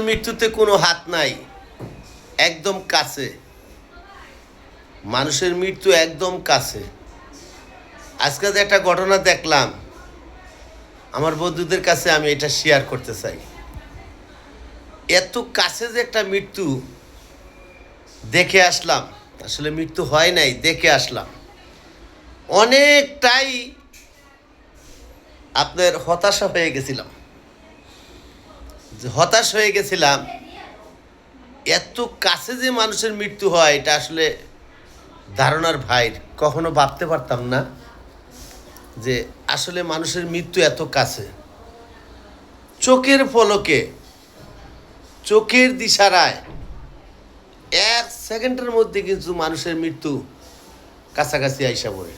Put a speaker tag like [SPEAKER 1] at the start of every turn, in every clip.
[SPEAKER 1] মৃত্যুতে কোনো হাত নাই, একদম কাছে। মানুষের মৃত্যু একদম কাছে। আজকে যে একটা ঘটনা দেখলাম, আমার বন্ধুদের কাছে আমি এটা শেয়ার করতে চাই। এত কাছে যে একটা মৃত্যু দেখে আসলাম, আসলে মৃত্যু হয় নাই, দেখে আসলাম। অনেকটাই আপনার হতাশা হয়ে গেছিলাম, হতাশ হয়ে গেছিলাম। এত কাছে যে মানুষের মৃত্যু হয়, এটা আসলে ধারণার বাইরে। কখনো ভাবতে পারতাম না যে আসলে মানুষের মৃত্যু এত কাছে। চোখের পলকে, চোখের দিশারায় 1 সেকেন্ডের মধ্যে কিন্তু মানুষের মৃত্যু কাছাকাছি আইসা পড়ে।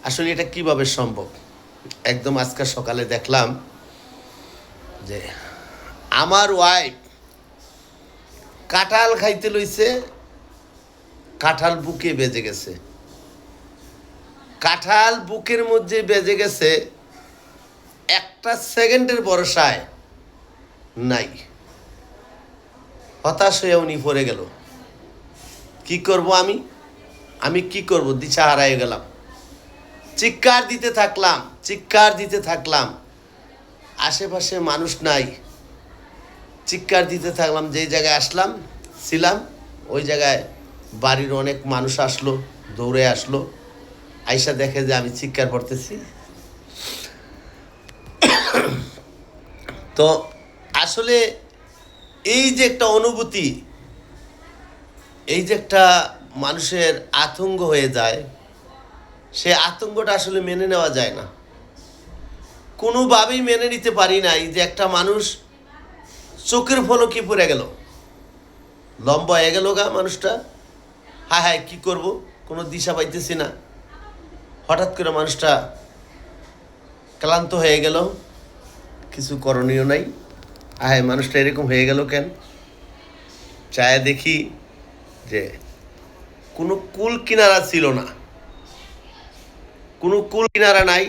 [SPEAKER 1] আসলে এটা কিভাবে সম্ভব? একদম আজকে সকালে দেখলাম যে আমার ওয়াইফ কাঁঠাল খাইতে লইছে, কাঁঠাল বুকে বেজে গেছে। কাঁঠাল বুকের মধ্যে বেজে গেছে, 1 সেকেন্ডের ভরসায় নাই। হতাশ হয়ে উনি পড়ে গেল। কি করব আমি কি করব? দিশা হারাই গেলাম। চিৎকার দিতে থাকলাম। আশেপাশে মানুষ নাই। চিৎকার দিতে থাকলাম। যেই জায়গায় ছিলাম ওই জায়গায় বাড়ির অনেক মানুষ আসলো, দৌড়ে আসলো। আইসা দেখে যে আমি চিৎকার করতেছি। তো আসলে এই যে একটা অনুভূতি, এই যে একটা মানুষের আতঙ্ক হয়ে যায়, সে আতঙ্কটা আসলে মেনে নেওয়া যায় না। কোনোভাবেই মেনে নিতে পারি নাই যে একটা মানুষ চোখের পলকে পড়ে গেল, লম্বা হয়ে গেল গা মানুষটা। হায় কি করব, কোনো দিশা পাইতেছি না। হঠাৎ করে মানুষটা ক্লান্ত হয়ে গেল, কিছু করণীয় নাই। মানুষটা এরকম হয়ে গেল কেন? চায় দেখি যে কোনো কুল কিনারা ছিল না, কোনো কুল কিনারা নাই।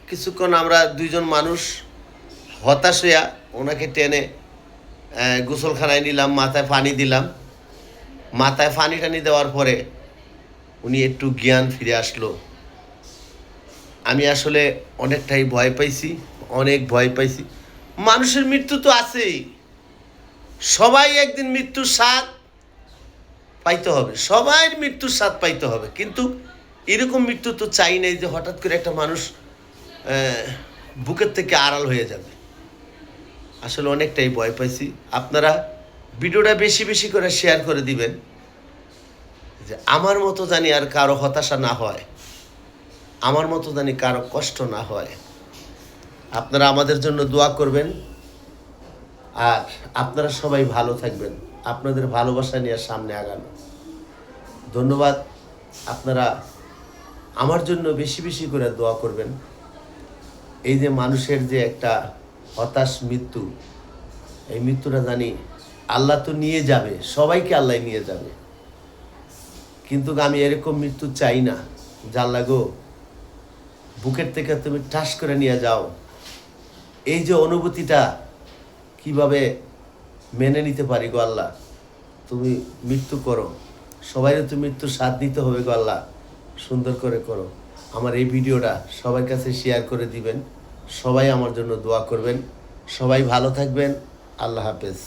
[SPEAKER 1] কিছুক্ষণ আমরা দুইজন মানুষ হতাশ হইয়া ওনাকে টেনে গোসলখানায় নিলাম, মাথায় পানি দিলাম। মাথায় পানি টানি দেওয়ার পরে উনি একটু জ্ঞান ফিরে আসলো। আমি আসলে অনেকটাই অনেক ভয় পাইছি। মানুষের মৃত্যু তো আছেই, সবাই একদিন মৃত্যুর স্বাদ পাইতে হবে, সবাই মৃত্যুর স্বাদ পাইতে হবে। কিন্তু এরকম মৃত্যু তো চাই নাই যে হঠাৎ করে একটা মানুষ বুকের থেকে আড়াল হয়ে যাবে। আসলে অনেকটাই ভয় পাইছি। আপনারা ভিডিওটা বেশি বেশি করে শেয়ার করে দিবেন, যে আমার মতো জানি আর কারো হতাশা না হয়, আমার মতো জানি কারো কষ্ট না হয়। আপনারা আমাদের জন্য দোয়া করবেন, আর আপনারা সবাই ভালো থাকবেন। আপনাদের ভালোবাসা নিয়ে সামনে আগানো। ধন্যবাদ। আপনারা আমার জন্য বেশি বেশি করে দোয়া করবেন। এই যে মানুষের যে একটা হতাশ মৃত্যু, এই মৃত্যুটা জানি আল্লাহ তো নিয়ে যাবে, সবাইকে আল্লাহ নিয়ে যাবে। কিন্তু আমি এরকম মৃত্যু চাই না। জাল্লা গো, বুকের থেকে তুমি ঠাস করে নিয়ে যাও। এই যে অনুভূতিটা কিভাবে মেনে নিতে পারি গো আল্লাহ? তুমি মৃত্যু করো, সবাইকে তুমি মৃত্যুর স্বাদ দিতে হবে গো আল্লাহ, সুন্দর করে করো। আমার এই ভিডিওটা সবার কাছে শেয়ার করে দিবেন। সবাই আমার জন্য দোয়া করবেন। সবাই ভালো থাকবেন। আল্লাহ হাফেজ।